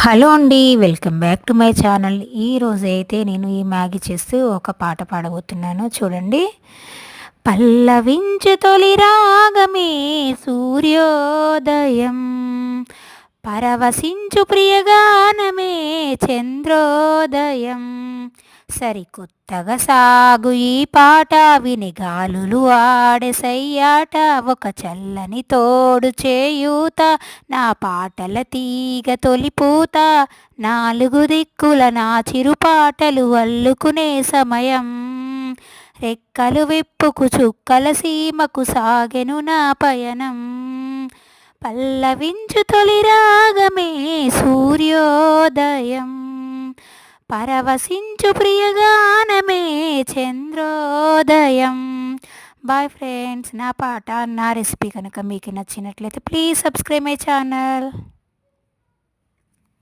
Hello అండి. Welcome back to my channel. ఈరోజైతే నేను ఈ మ్యాగీ చేస్తూ ఒక పాట పాడబోతున్నాను చూడండి. పల్లవించు తొలి రాగమే సూర్యోదయం, పరవశించు ప్రియగానమే చంద్రోదయం. సరికొత్తగా సాగు ఈ పాట విని గాలులు ఆడే సయ్యాట, ఒక చల్లని తోడు చేయూత నా పాటల తీగ తొలిపూత, నాలుగు దిక్కుల నా చిరుపాటలు అల్లుకునే సమయం. రెక్కలు విప్పుకు చుక్కల సీమకు సాగెను నా పయనం. పల్లవించు తొలి రాగమే సూర్యోదయం, పరవశించు ప్రియగానమే చంద్రోదయం. Bye friends. నా పాట నా రెసిపీ కనుక మీకు నచ్చినట్లయితే ప్లీజ్ సబ్స్క్రైబ్ మై ఛానల్.